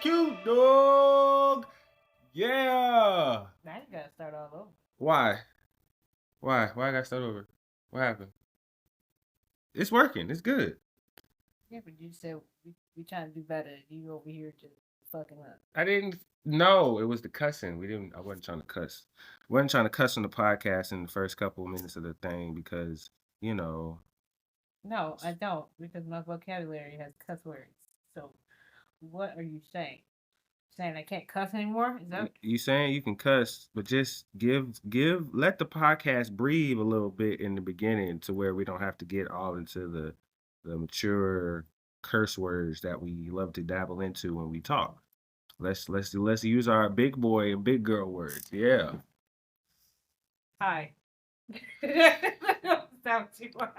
cute, dog. Yeah. Now you gotta start all over. Why? Why I gotta start over? What happened? It's working. It's good. Yeah, but you said we trying to do better. You over here just fucking up. I didn't know it was the cussing. I wasn't trying to cuss. Wasn't trying to cuss on the podcast in the first couple of minutes of the thing because, you know. No, I don't, because my vocabulary has cuss words. So what are you saying? Saying I can't cuss anymore? Is that You saying you can cuss, but just let the podcast breathe a little bit in the beginning to where we don't have to get all into the mature curse words that we love to dabble into when we talk. Let's use our big boy and big girl words. Yeah. hi? That what you want.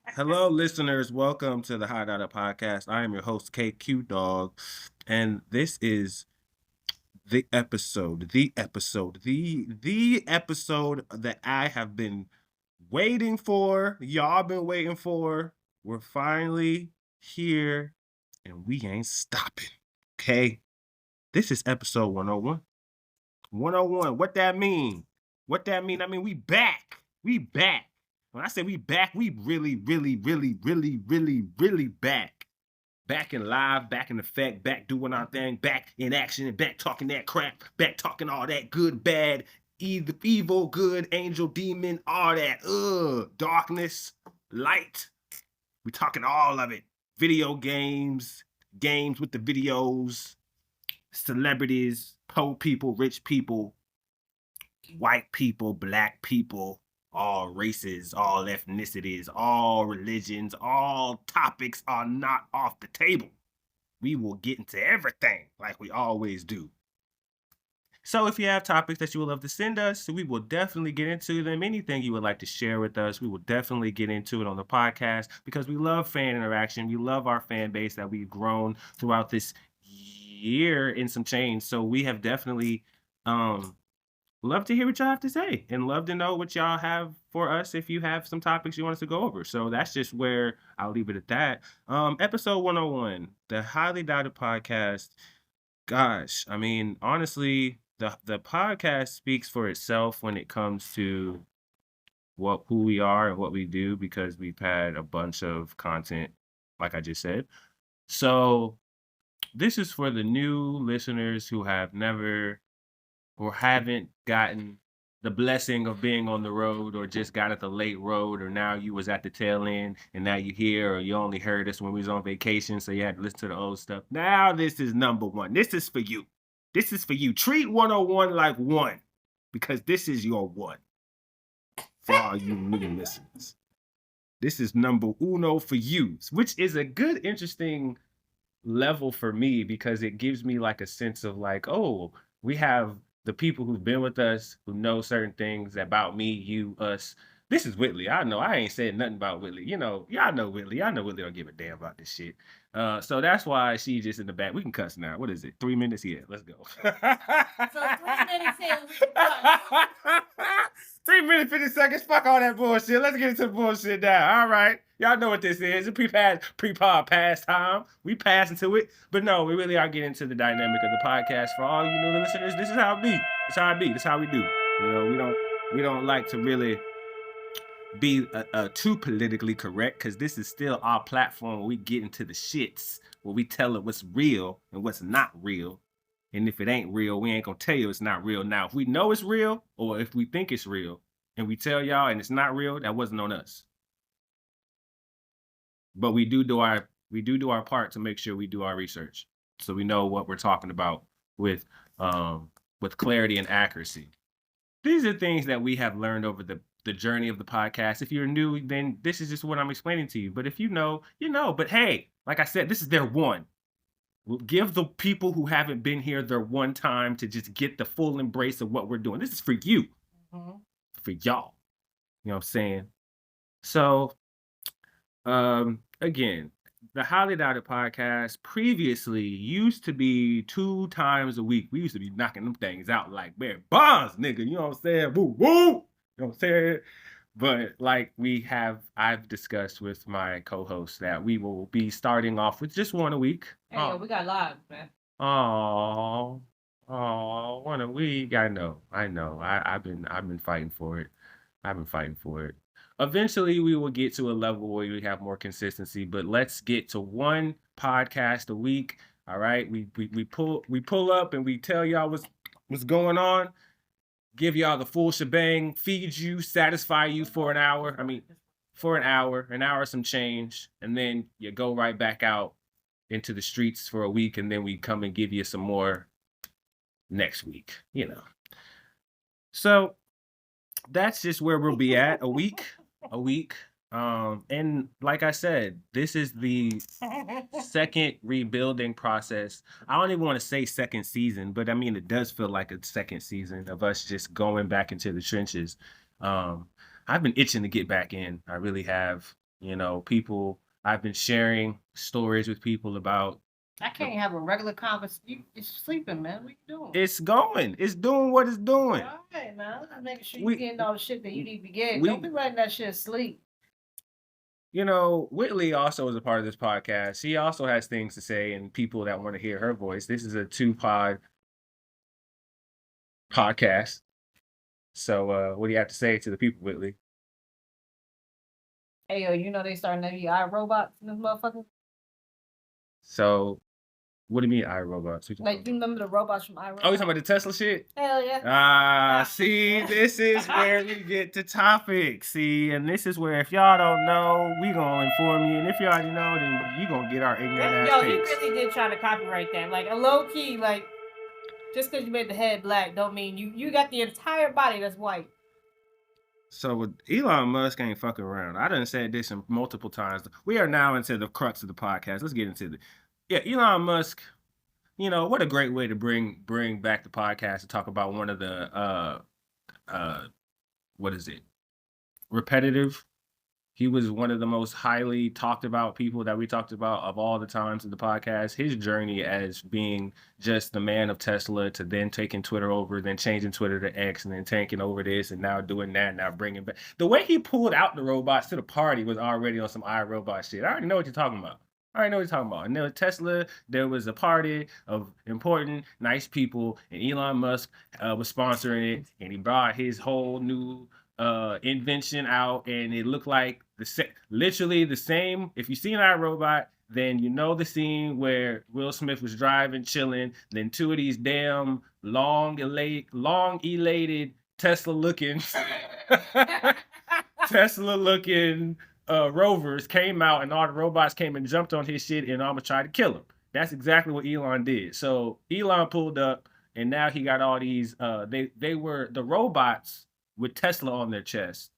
Hello, listeners. Welcome to the Hot Data Podcast. I am your host, KQ Dog, and this is the episode that I have been waiting for. Y'all been waiting for. We're finally here, and we ain't stopping. Okay, this is episode 101. 101. What that mean? I mean we back. We back. When I say we back, we really back. Back in live, back in effect, back doing our thing, back in action, and back talking that crap, back talking all that good, bad, evil, good, angel, demon, all that. Darkness, light. We talking all of it. Video games with the videos, celebrities, poor people, rich people, white people, black people, all races, all ethnicities, all religions, all topics are not off the table. We will get into everything like we always do. So if you have topics that you would love to send us, we will definitely get into them. Anything you would like to share with us, we will definitely get into it on the podcast because we love fan interaction. We love our fan base that we've grown throughout this year in some change. So we have definitely love to hear what y'all have to say and love to know what y'all have for us if you have some topics you want us to go over. So that's just where I'll leave it at that. Episode 101, the Highly Doubted Podcast. Gosh, I mean, honestly, the podcast speaks for itself when it comes to who we are and what we do because we've had a bunch of content, like I just said. So this is for the new listeners who have never or haven't gotten the blessing of being on the road or just got at the late road or now you was at the tail end and now you here or you only heard us when we was on vacation so you had to listen to the old stuff. Now this is number one. This is for you. This is for you. Treat 101 like one because this is your one for all you new listeners. This is number uno for you, which is a good, interesting level for me because it gives me like a sense of like, oh, we have the people who've been with us who know certain things about me, you, us. This is Whitley. I know I ain't said nothing about Whitley. You know, y'all know Whitley. I know Whitley don't give a damn about this shit. So that's why she's just in the back. We can cuss now. What is it? 3 minutes? Yeah, let's go. So 3 minutes in. 3 minutes, 50 seconds. Fuck all that bullshit. Let's get into the bullshit now. All right. Y'all know what this is. It's pre-pod pastime. We pass into it. But no, we really are getting into the dynamic of the podcast. For all you new listeners, this is how it be. It's how it be. This is how we do. You know, we don't like to really be too politically correct because this is still our platform where we get into the shits, where we tell it what's real and what's not real. And if it ain't real, we ain't gonna tell you it's not real. Now, if we know it's real or if we think it's real and we tell y'all and it's not real, that wasn't on us. But we do our part to make sure we do our research so we know what we're talking about with clarity and accuracy. These are things that we have learned over the journey of the podcast. If you're new, then this is just what I'm explaining to you. But if you know, you know. But hey, like I said, this is their one. We'll give the people who haven't been here their one time to just get the full embrace of what we're doing. This is for you. Mm-hmm. For y'all. You know what I'm saying? So, again, the Highly Doubted Podcast previously used to be 2 times a week. We used to be knocking them things out like bare bombs, nigga. You know what I'm saying? Woo, woo. You know what I'm saying? But like I've discussed with my co-host that we will be starting off with just one a week. Hey, yo, we got live, man. Oh, what a week. I know. I've been fighting for it. I've been fighting for it. Eventually we will get to a level where we have more consistency, but let's get to one podcast a week. All right. We pull up and we tell y'all what's going on, give y'all the full shebang, feed you, satisfy you for an hour. I mean, for an hour some change, and then you go right back out into the streets for a week, and then we come and give you some more next week, you know. So that's just where we'll be at a week. And like I said, this is the second rebuilding process. I don't even want to say second season, but I mean, it does feel like a second season of us just going back into the trenches. Um, I've been itching to get back in. I really have. You know, I've been sharing stories with people about. I can't have a regular conversation. You're sleeping, man. What you doing? It's going. It's doing what it's doing. All right, man. I'm making sure We- you're getting all the shit that you need to be getting. we- Don't be letting that shit sleep. You know, Whitley also is a part of this podcast. She also has things to say and people that want to hear her voice. This is a two-pod podcast. So what do you have to say to the people, Whitley? Hey, yo, you know they starting to be iRobots in this motherfucker? So what do you mean iRobots? Like, you remember the robots from iRobots? Oh, you talking about the Tesla shit? Hell yeah. See, this is where we get to topics. See, and this is where if y'all don't know, we gonna inform you. And if you already know, then you gonna get our ignorant Yo, ass he takes. really did try to copyright that. Like, a low key, like, just because you made the head black don't mean you got the entire body that's white. So with Elon Musk ain't fucking around. I done said this multiple times. We are now into the crux of the podcast. Let's get into Elon Musk. You know, what a great way to bring back the podcast to talk about one of the what is it? Repetitive. He was one of the most highly talked about people that we talked about of all the times in the podcast. His journey as being just the man of Tesla to then taking Twitter over, then changing Twitter to X, and then taking over this and now doing that, now bringing back. The way he pulled out the robots to the party was already on some iRobot shit. I already know what you're talking about. And then with Tesla, there was a party of important, nice people, and Elon Musk was sponsoring it, and he brought his whole new invention out, and it looked like literally the same. If you see an iRobot, then you know the scene where Will Smith was driving, chilling. Then two of these damn long elated Tesla looking rovers came out, and all the robots came and jumped on his shit and almost tried to kill him. That's exactly what Elon did. So Elon pulled up, and now he got all these. They were the robots with Tesla on their chest.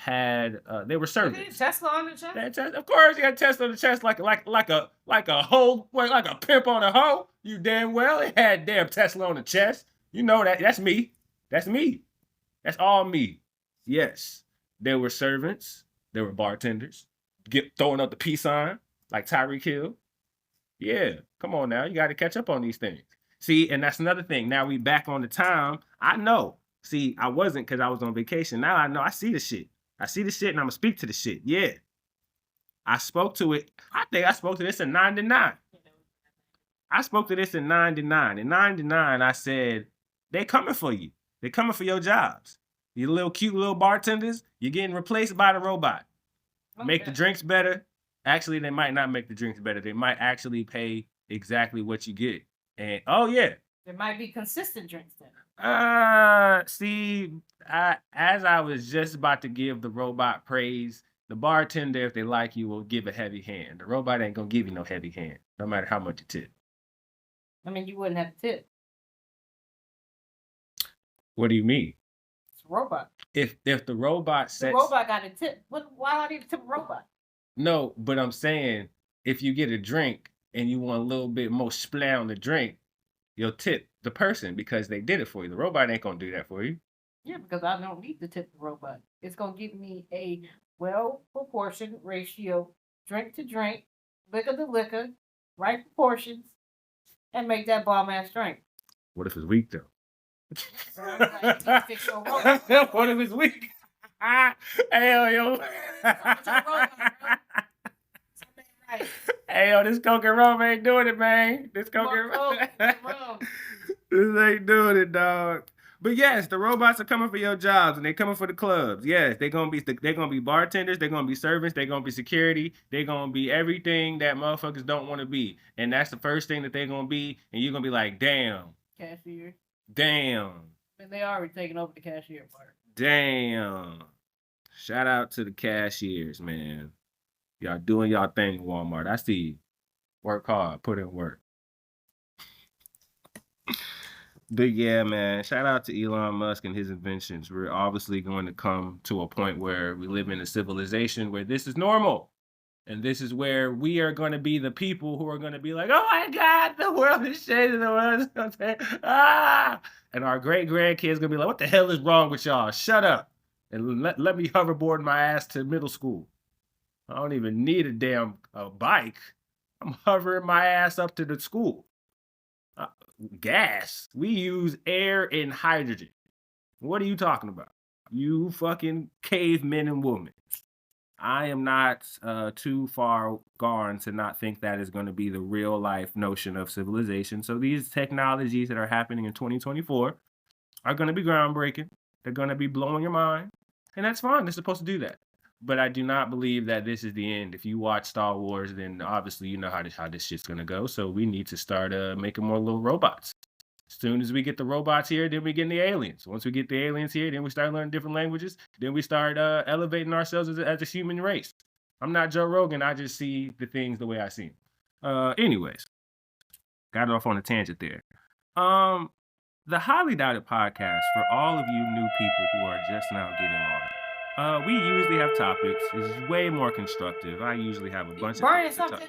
They were servants. Tesla on the chest? Of course, you got Tesla on the chest like a hoe, like a pimp on a hoe. You damn well it had damn Tesla on the chest. You know that. That's me. That's me. That's all me. Yes, there were servants. There were bartenders. Throwing up the peace sign like Tyreek Hill. Yeah, come on now. You got to catch up on these things. See, and that's another thing. Now we back on the time. I know. See, I wasn't because I was on vacation. Now I know. I see the shit. And I'm going to speak to the shit. Yeah. I spoke to it. I think I spoke to this in 99. I spoke to this in 99. In 99, I said, they coming for you. They coming for your jobs. You little cute little bartenders, you're getting replaced by the robot. Okay. Make the drinks better. Actually, they might not make the drinks better. They might actually pay exactly what you get. And oh yeah, there might be consistent drinks then. See, as I was just about to give the robot praise, the bartender, if they like you, will give a heavy hand. The robot ain't gonna give you no heavy hand, no matter how much you tip. I mean, you wouldn't have to tip. What do you mean? It's a robot. If the robot sets... The robot got a tip. Why do I need to tip a robot? No, but I'm saying, if you get a drink and you want a little bit more splash on the drink, you'll tip the person because they did it for you. The robot ain't gonna do that for you. Yeah, because I don't need to tip the robot. It's gonna give me a well-proportioned ratio, drink to drink, liquor to liquor, right proportions, and make that bomb-ass drink. What if it's weak, though? Fix your robot. What if it's weak? Hell, yo. Right. Hey, yo, this Coke and rum ain't doing it, man. This Coke and rum. This ain't doing it, dog. But yes, the robots are coming for your jobs and they're coming for the clubs. Yes, they're gonna be bartenders, they're gonna be servants, they're gonna be security, they're gonna be everything that motherfuckers don't want to be. And that's the first thing that they're gonna be, and you're gonna be like, damn. Cashier. Damn. And they already taking over the cashier part. Damn. Shout out to the cashiers, man. Y'all doing y'all thing, Walmart. I see you. Work hard, put in work. But yeah, man, shout out to Elon Musk and his inventions. We're obviously going to come to a point where we live in a civilization where this is normal. And this is where we are going to be the people who are going to be like, oh my God, the world is changing. The world is going to ah. And our great grandkids going to be like, what the hell is wrong with y'all? Shut up. And let me hoverboard my ass to middle school. I don't even need a damn bike. I'm hovering my ass up to the school. Gas. We use air and hydrogen. What are you talking about? You fucking cavemen and women. I am not too far gone to not think that is going to be the real life notion of civilization. So these technologies that are happening in 2024 are going to be groundbreaking. They're going to be blowing your mind. And that's fine. They're supposed to do that. But I do not believe that this is the end. If you watch Star Wars, then obviously you know how this shit's going to go. So we need to start making more little robots. As soon as we get the robots here, then we get the aliens. Once we get the aliens here, then we start learning different languages. Then we start elevating ourselves as a human race. I'm not Joe Rogan. I just see the things the way I see them. Anyways, got off on a tangent there. The Highly Doubted podcast, for all of you new people who are just now getting on, we usually have topics. It's way more constructive. I usually have a bunch of things to talk.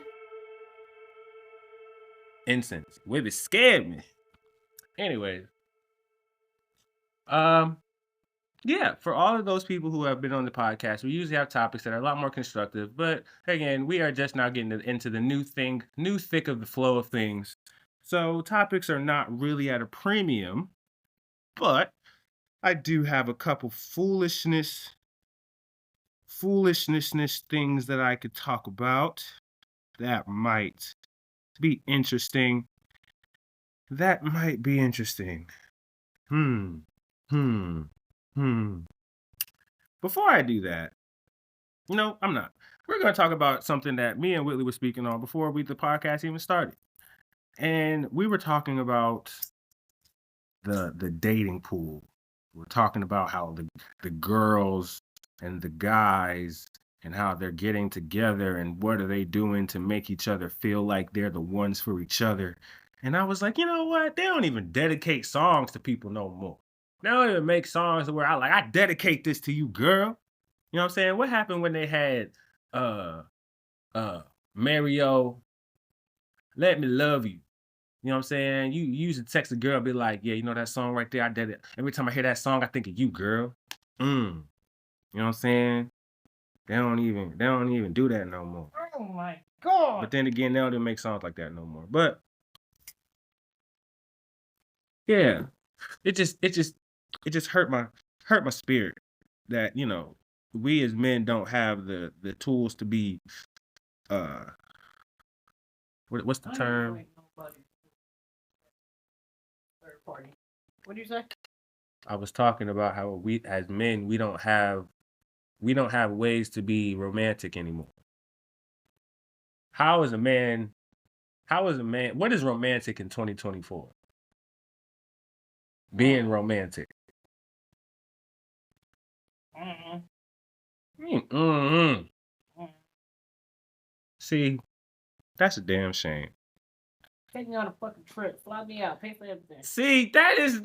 Incense. Women scared me. Anyways, yeah, for all of those people who have been on the podcast, we usually have topics that are a lot more constructive. But again, we are just now getting into the new thick of the flow of things. So topics are not really at a premium, but I do have a couple foolishness things that I could talk about that might be interesting. Before I do that, I'm not. We're going to talk about something that me and Whitley were speaking on before the podcast even started. And we were talking about the dating pool. We're talking about how the girls and the guys and how they're getting together and what are they doing to make each other feel like they're the ones for each other. And I was like, you know what? They don't even dedicate songs to people no more. They don't even make songs where I dedicate this to you, girl. You know what I'm saying? What happened when they had Mario, Let Me Love You? You know what I'm saying? You used to text a girl, be like, yeah, you know that song right there? I did it. Every time I hear that song, I think of you, girl. You know what I'm saying? They don't even do that no more. Oh my God. But then again, they don't even make songs like that no more. But yeah, it just hurt my spirit that, we as men don't have the tools to be what's the term? Third party. What do you say? I was talking about how we as men we don't have ways to be romantic anymore. What is romantic in 2024? Being romantic. See, that's a damn shame. Take me on a fucking trip. Fly me out. Pay for everything. See, that's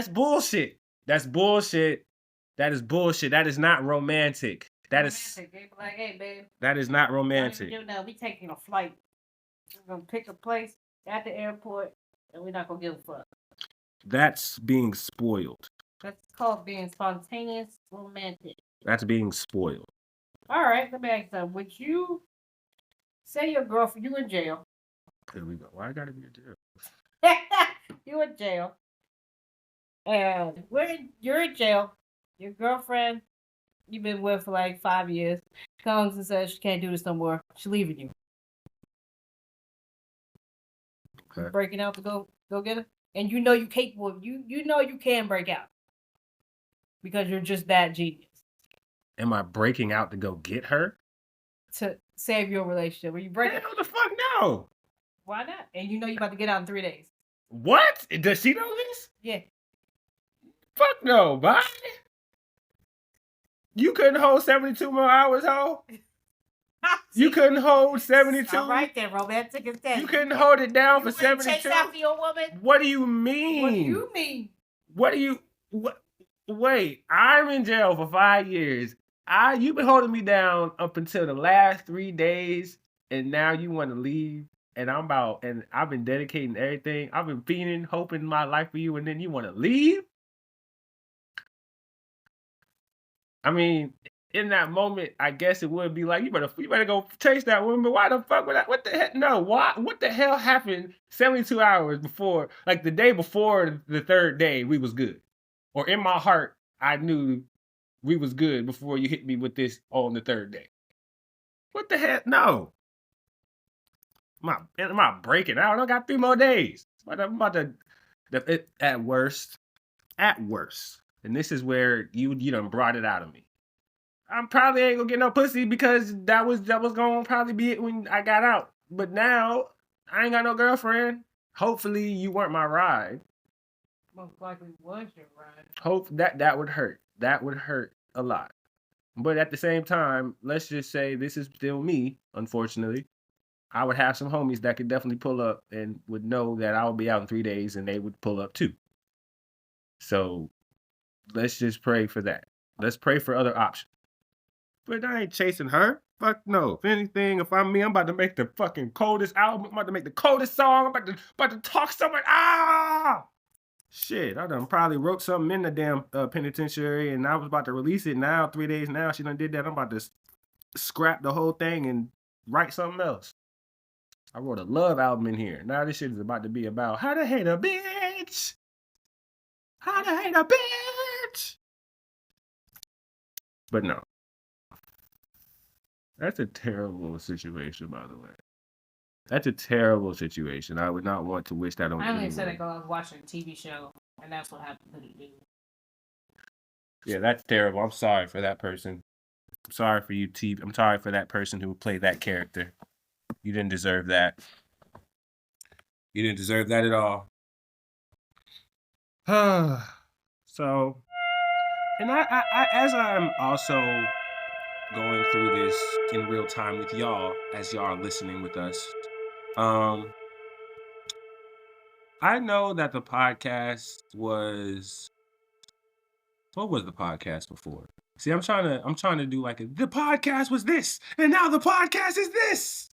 bullshit. That's bullshit. That is bullshit. That is not romantic. That is romantic, babe. Like, hey, babe. That is not romantic. We taking a flight. We're gonna pick a place at the airport, and we're not gonna give a fuck. That's being spoiled. That's called being spontaneous romantic. That's being spoiled. All right, let me ask you something. Would you say your girlfriend, you in jail? There we go. Why I gotta be in jail? You in jail. And you're in jail. Your girlfriend, you've been with for like 5 years, comes and says she can't do this no more. She's leaving you. Okay. breaking out to go get her, and you know you're capable of you know you can break out because you're just that genius Am I breaking out to go get her? to save your relationship. Where you break Hell it, the fuck no. why not? And you know you're about to get out in 3 days. What? Does she know this? Yeah. Fuck no, bye. You couldn't hold 72 more hours, ho? You couldn't hold 72? All right then, romantic is that. You couldn't hold it down for You wouldn't 72? chase after your woman? What do you mean? What do you mean? What do you wait, I'm in jail for 5 years. You've been holding me down up until the last 3 days, and now you want to leave. And I've been dedicating everything. I've been fiending, hoping my life for you, and then you want to leave? I mean, in that moment, I guess it would be like, you better go chase that woman, but why the fuck would that? What the heck? No, why? What the hell happened 72 hours before, like the day before the third day, we was good? Or in my heart, I knew we was good before you hit me with this on the third day. What the heck? No. Am I breaking out? I got 3 more days. I'm about to, at worst, and this is where you done brought it out of me. I'm probably ain't gonna get no pussy because that was gonna probably be it when I got out. But now I ain't got no girlfriend. Hopefully you weren't my ride. Most likely was your ride. Hope that would hurt. That would hurt a lot. But at the same time, let's just say this is still me, unfortunately. I would have some homies that could definitely pull up and would know that I would be out in 3 days and they would pull up too. So let's just pray for that. Let's pray for other options. But I ain't chasing her. Fuck no. If anything, if I'm me, I'm about to make the fucking coldest album. I'm about to make the coldest song. I'm about to talk so much. Shit, I done probably wrote something in the damn penitentiary and I was about to release it now, 3 days now. She done did that. I'm about to scrap the whole thing and write something else. I wrote a love album in here. Now this shit is about to be about how to hate a bitch. How to hate a bitch. But no. That's a terrible situation, by the way. That's a terrible situation. I would not want to wish that on anyone. I only said it because I was watching a TV show, and that's what happened to the dude. Yeah, that's terrible. I'm sorry for that person. I'm sorry for you, T. I'm sorry for that person who played that character. You didn't deserve that. You didn't deserve that at all. So, and I as I'm also going through this in real time with y'all, as y'all are listening with us, I know that the podcast was, what was the podcast before? See, I'm trying to do like the podcast was this, and now the podcast is this.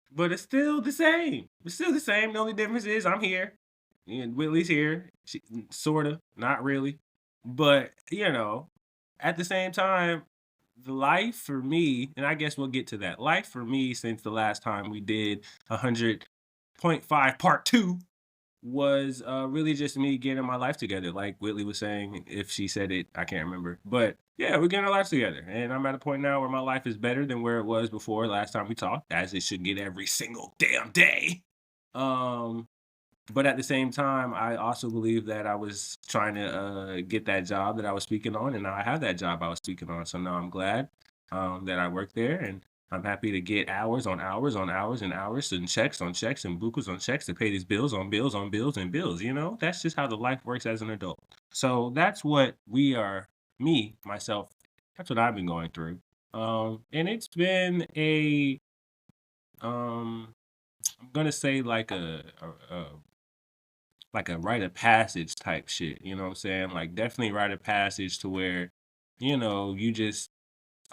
But it's still the same. It's still the same. The only difference is I'm here. And Whitley's here. Sorta, not really. But, at the same time, the life for me, and I guess we'll get to that. Life for me since the last time we did 100.5 part 2 was really just me getting my life together. Like Whitley was saying, if she said it, I can't remember. But yeah, we're getting our lives together. And I'm at a point now where my life is better than where it was before last time we talked, as it should get every single damn day. But at the same time, I also believe that I was trying to get that job that I was speaking on, and now I have that job I was speaking on. So now I'm glad that I work there, and I'm happy to get hours on hours on hours and hours and checks on checks and bukus on checks to pay these bills on bills on bills and bills. That's just how the life works as an adult. So that's what myself, that's what I've been going through. And it's been I'm gonna say like a rite of passage type shit. You know what I'm saying? Like definitely rite of passage to where, you just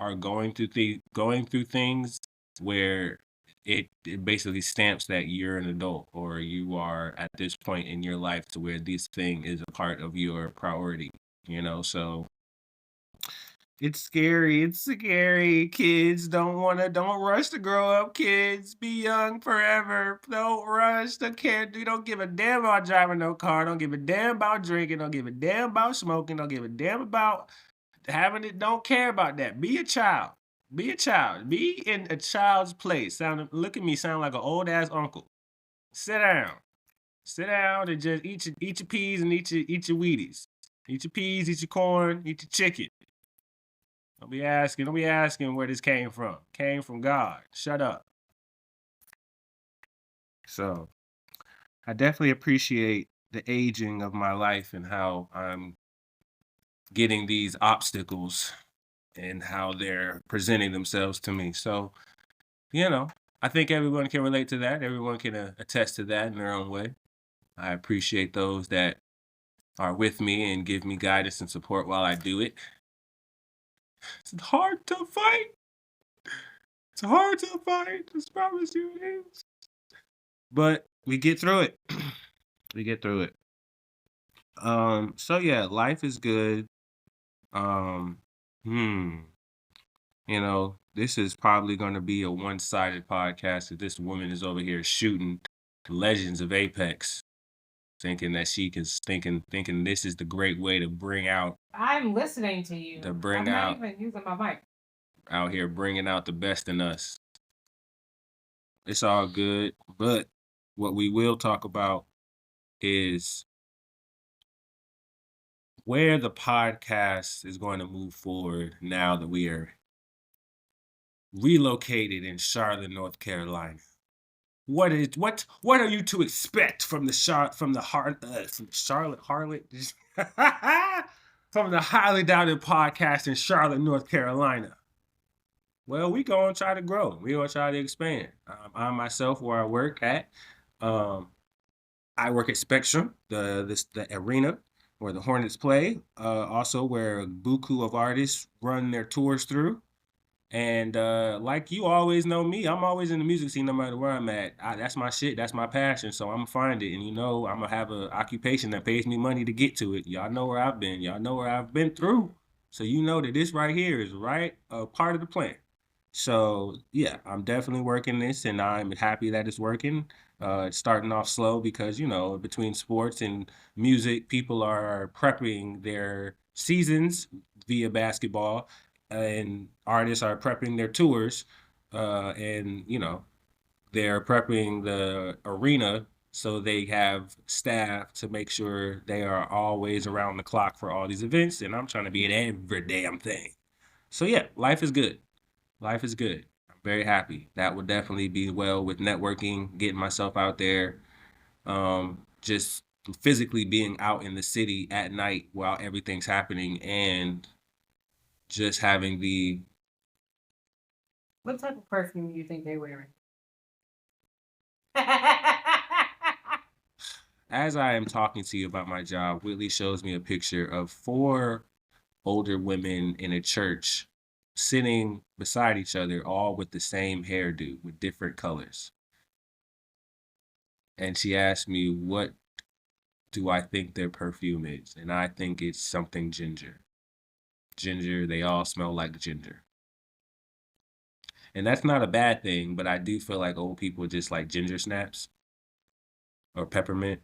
are going through things where it basically stamps that you're an adult or you are at this point in your life to where this thing is a part of your priority. So it's scary. It's scary. Kids don't rush to grow up. Kids, be young forever. Don't rush. You don't give a damn about driving no car. Don't give a damn about drinking. Don't give a damn about smoking. Don't give a damn about having it. Don't care about that. Be a child. Be a child. Be in a child's place. Look at me, sound like an old ass uncle. Sit down. Sit down and just eat your peas and eat your Wheaties. Eat your peas, eat your corn, eat your chicken. Don't be asking where this came from. Came from God. Shut up. So I definitely appreciate the aging of my life and how I'm getting these obstacles and how they're presenting themselves to me. So, I think everyone can relate to that. Everyone can attest to that in their own way. I appreciate those that are with me and give me guidance and support while I do it. It's hard to fight. It's hard to fight. I promise you it is. But we get through it. We get through it. So yeah, life is good. Um, hmm. This is probably gonna be a one-sided podcast if this woman is over here shooting the legends of Apex, thinking that she can thinking this is the great way to bring out I'm listening to you. I'm not even using my mic. Out here bringing out the best in us. It's all good, but what we will talk about is where the podcast is going to move forward now that we are relocated in Charlotte, North Carolina. What are you to expect from the Charlotte from the Charlotte Harlot from the Highly Doubted podcast in Charlotte, North Carolina? Well, we gonna try to grow. We gonna try to expand. I myself, where I work at, I work at Spectrum, the arena where the Hornets play. Also where a buku of artists run their tours through. And like you always know me, I'm always in the music scene no matter where I'm at. That's my shit, that's my passion. So I'm gonna find it. And I'm gonna have an occupation that pays me money to get to it. Y'all know where I've been. Y'all know where I've been through. So you know that this right here is right a part of the plan. So yeah, I'm definitely working this and I'm happy that it's working. It's starting off slow because, between sports and music, people are prepping their seasons via basketball and artists are prepping their tours. And, they're prepping the arena so they have staff to make sure they are always around the clock for all these events. And I'm trying to be in every damn thing. So yeah, life is good. Life is good. I'm very happy. That would definitely be well with networking, getting myself out there, just physically being out in the city at night while everything's happening and just having the What type of perfume do you think they're wearing? as I am talking to you about my job, Whitley shows me a picture of 4 older women in a church sitting beside each other, all with the same hairdo with different colors. And she asked me, what do I think their perfume is? And I think it's something ginger. Ginger, they all smell like ginger. And that's not a bad thing, but I do feel like old people just like ginger snaps or peppermint.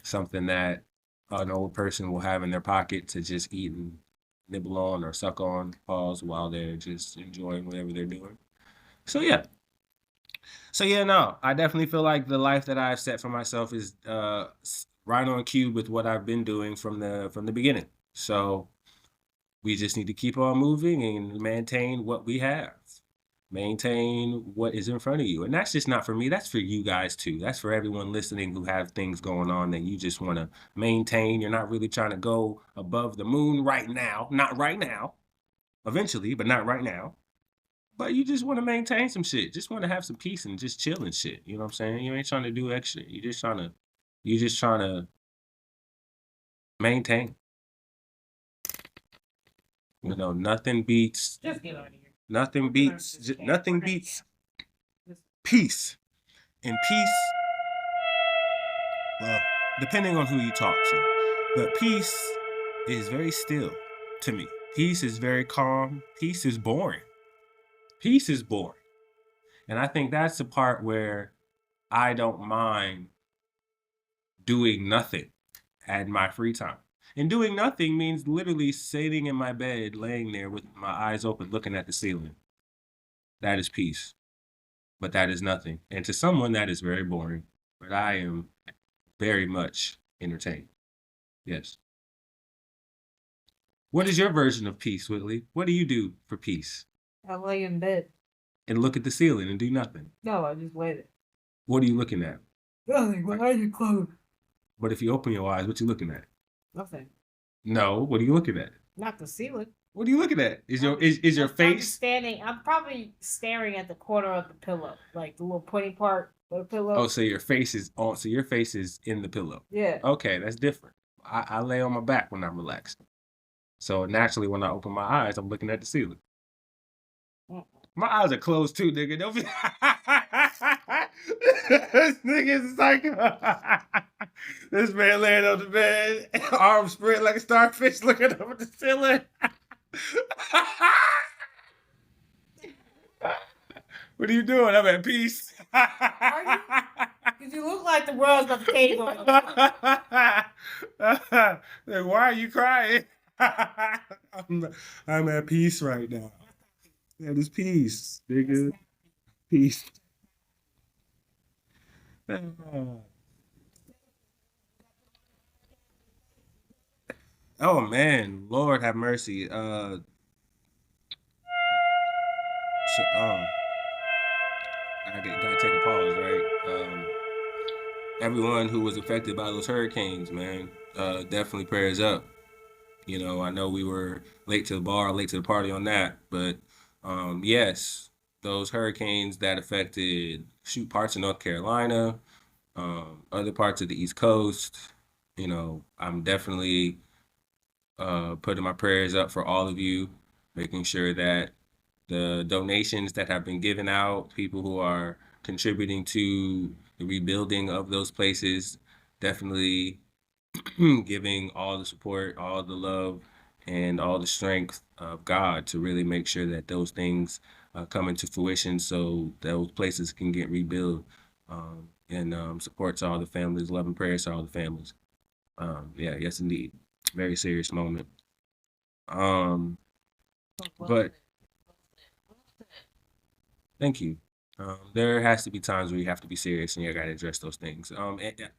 Something that an old person will have in their pocket to just eat and nibble on or suck on, pause while they're just enjoying whatever they're doing. So yeah. No, I definitely feel like the life that I've set for myself is right on cue with what I've been doing from the beginning. So we just need to keep on moving and maintain what we have. Maintain what is in front of you. And that's just not for me, that's for you guys too. That's for everyone listening who have things going on that you just want to maintain. You're not really trying to go above the moon right now. Not right now. Eventually, but not right now. But you just want to maintain some shit. Just want to have some peace and just chill and shit. You know what I'm saying? You ain't trying to do extra. You just trying to maintain. Nothing beats Just get out of here. nothing beats nothing beats peace. And peace, well, depending on who you talk to, but peace is very still to me. Peace is very calm. Peace is boring. Peace is boring. And I think that's the part where I don't mind doing nothing at my free time. And doing nothing means literally sitting in my bed, laying there with my eyes open, looking at the ceiling. That is peace. but that is nothing. And to someone, that is very boring. But I am very much entertained. Yes. What is your version of peace, Whitley? What do you do for peace? I lay in bed. And look at the ceiling and do nothing. No, I just wait it. What are you looking at? Nothing. My eyes are closed. But if you open your eyes, what you looking at? Nothing. No, what are you looking at? Not the ceiling. What are you looking at? Is your I'm face standing? I'm probably staring at the corner of the pillow, like the little pointy part of the pillow. Oh, so your face is on. So your face is in the pillow. Yeah. Okay, that's different. I lay on my back when I'm relaxed. So naturally, when I open my eyes, I'm looking at the ceiling. My eyes are closed too, nigga. Don't be. This nigga is psycho. This man laying on the bed, arms spread like a starfish, looking up at the ceiling. What are you doing? I'm at peace. Because you look like the world's about to cave on. Like, why are you crying? I'm at peace right now. That is peace, nigga. Peace. Oh man, Lord have mercy. Gotta take a pause, right? Everyone who was affected by those hurricanes, man, definitely prayers up. You know, I know we were late to the bar, late to the party on that, but yes, those hurricanes that affected parts of North Carolina, other parts of the East Coast. You know, I'm definitely putting my prayers up for all of you, making sure that the donations that have been given out, people who are contributing to the rebuilding of those places, definitely giving all the support, all the love, and all the strength of God to really make sure that those things come into fruition so those places can get rebuilt. And support to all the families, love and prayers to all the families. Yeah, yes, indeed. Very serious moment. But thank you. There has to be times where you have to be serious and you got to address those things.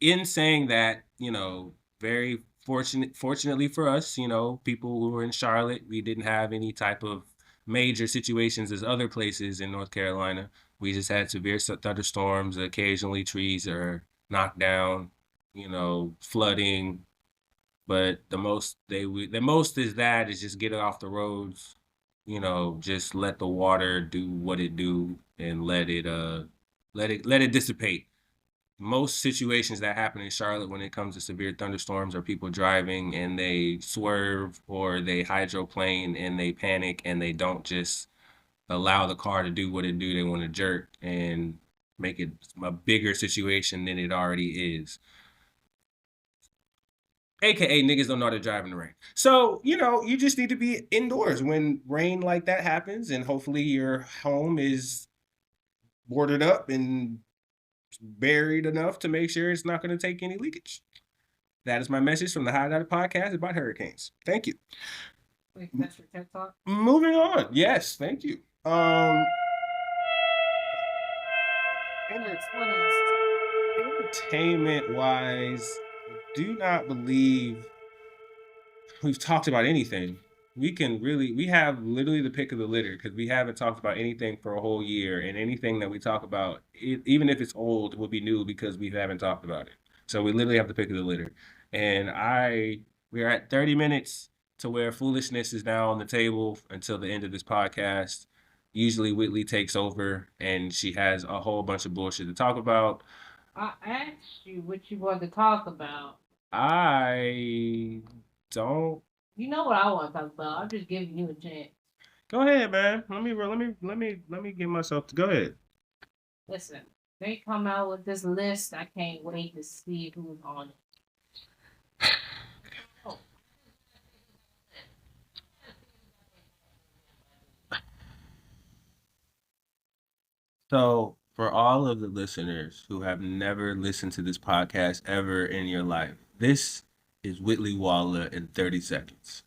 In saying that, you know, very fortunately for us, you know, people who were in Charlotte, we didn't have any type of major situations as other places in North Carolina. We just had severe thunderstorms. Occasionally, trees are knocked down. You know, flooding. But the most is that is just get it off the roads. You know, just let the water do what it do and let it dissipate. Most situations that happen in Charlotte when it comes to severe thunderstorms are people driving and they swerve or they hydroplane and they panic and they don't just allow the car to do what it do. They want to jerk and make it a bigger situation than it already is. AKA niggas don't know how to drive in the rain. So, you know, you just need to be indoors when rain like that happens, and hopefully your home is boarded up and buried enough to make sure it's not going to take any leakage. That is my message from the High Data Podcast about hurricanes. Thank you. Wait, that's your TED Talk? Moving on. Yes, thank you. Entertainment wise, I do not believe we've talked about anything. We have literally the pick of the litter because we haven't talked about anything for a whole year, and anything that we talk about, even if it's old, will be new because we haven't talked about it. So we literally have the pick of the litter, and we are at 30 minutes to where foolishness is now on the table until the end of this podcast. Usually Whitley takes over, and she has a whole bunch of bullshit to talk about. I asked you what you wanted to talk about. I don't. You know what I want to talk about. I'm just giving you a chance. Go ahead, man. Let me get myself to go ahead. Listen, they come out with this list. I can't wait to see who's on it. Oh. So, for all of the listeners who have never listened to this podcast ever in your life, this is Whitley Waller in 30 seconds.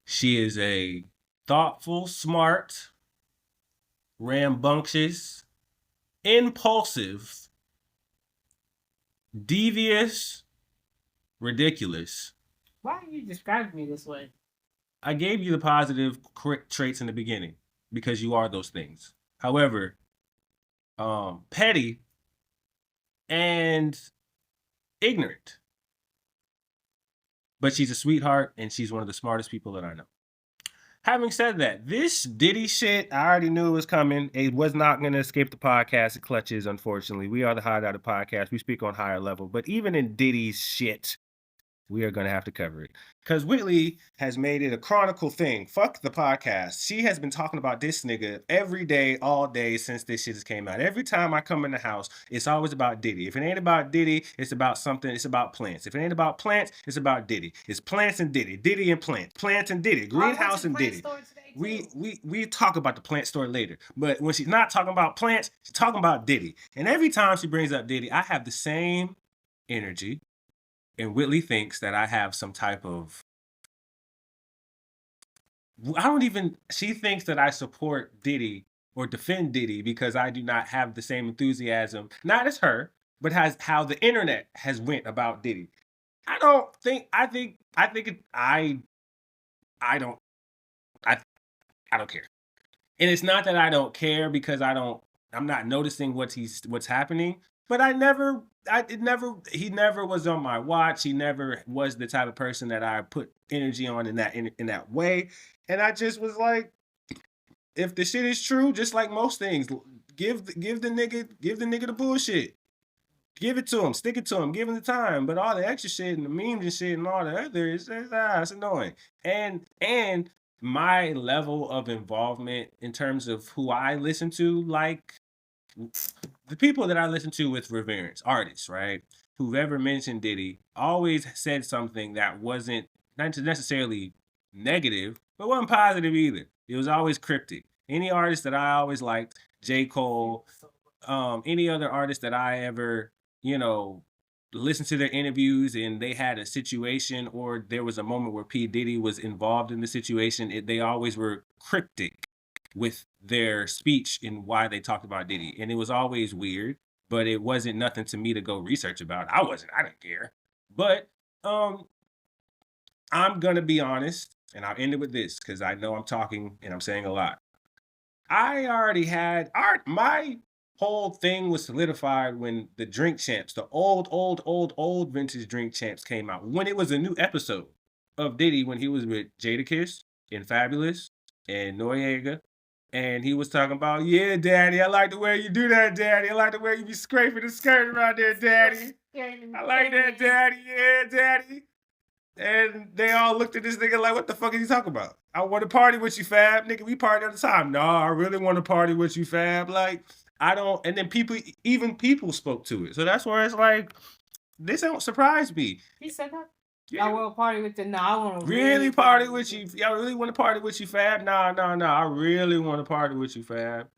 She is a thoughtful, smart, rambunctious, impulsive, devious, ridiculous. Why are you describing me this way? I gave you the positive traits in the beginning because you are those things. However, petty and ignorant. But she's a sweetheart and she's one of the smartest people that I know. Having said that, this Diddy shit, I already knew it was coming. It was not going to escape the podcast clutches, unfortunately. We are the Hot Out of Podcast. We speak on higher level. But even in Diddy's shit, we are going to have to cover it. Because Whitley has made it a chronicle thing. Fuck the podcast. She has been talking about this nigga every day, all day since this shit has came out. Every time I come in the house, it's always about Diddy. If it ain't about Diddy, it's about something. It's about plants. If it ain't about plants, it's about Diddy. It's plants and Diddy. Diddy and plants. Plants and Diddy. Greenhouse and Diddy. We talk about the plant store later. But when she's not talking about plants, she's talking about Diddy. And every time she brings up Diddy, I have the same energy. And Whitley thinks that I have some type of, she thinks that I support Diddy or defend Diddy because I do not have the same enthusiasm, not as her, but as how the internet has went about Diddy. I don't think, I don't care. And it's not that I don't care because I'm not noticing what's happening, but he never was on my watch. He never was the type of person that I put energy on in that way. And I just was like, if the shit is true, just like most things, give the nigga the bullshit. Give it to him, stick it to him, give him the time. But all the extra shit and the memes and shit and all the other it's annoying. And my level of involvement in terms of who I listen to, like the people that I listen to with reverence, artists, right? Who've ever mentioned Diddy always said something that wasn't not necessarily negative, but wasn't positive either. It was always cryptic. Any artist that I always liked, J. Cole, any other artist that I ever, listened to their interviews and they had a situation or there was a moment where P. Diddy was involved in the situation, they always were cryptic with their speech and why they talked about Diddy. And it was always weird, but it wasn't nothing to me to go research about. I didn't care. But I'm gonna be honest, and I'll end it with this because I know I'm talking and I'm saying a lot. I already had my whole thing was solidified when the Drink Champs, the old vintage Drink Champs came out. When it was a new episode of Diddy when he was with Jadakiss and Fabulous and Noriega. And he was talking about, yeah, Daddy, I like the way you do that, Daddy. I like the way you be scraping the skirt around there, Daddy. I like that, Daddy. Yeah, Daddy. And they all looked at this nigga like, what the fuck is he talking about? I want to party with you, Fab. Nigga, we party all the time. No, I really want to party with you, Fab. Like, I don't. And then people spoke to it. So that's where it's like, this don't surprise me. He said that? Yeah. I want to party with you. No, I want to really party with you. Y'all really want to party with you, Fab? No. I really want to party with you, Fab.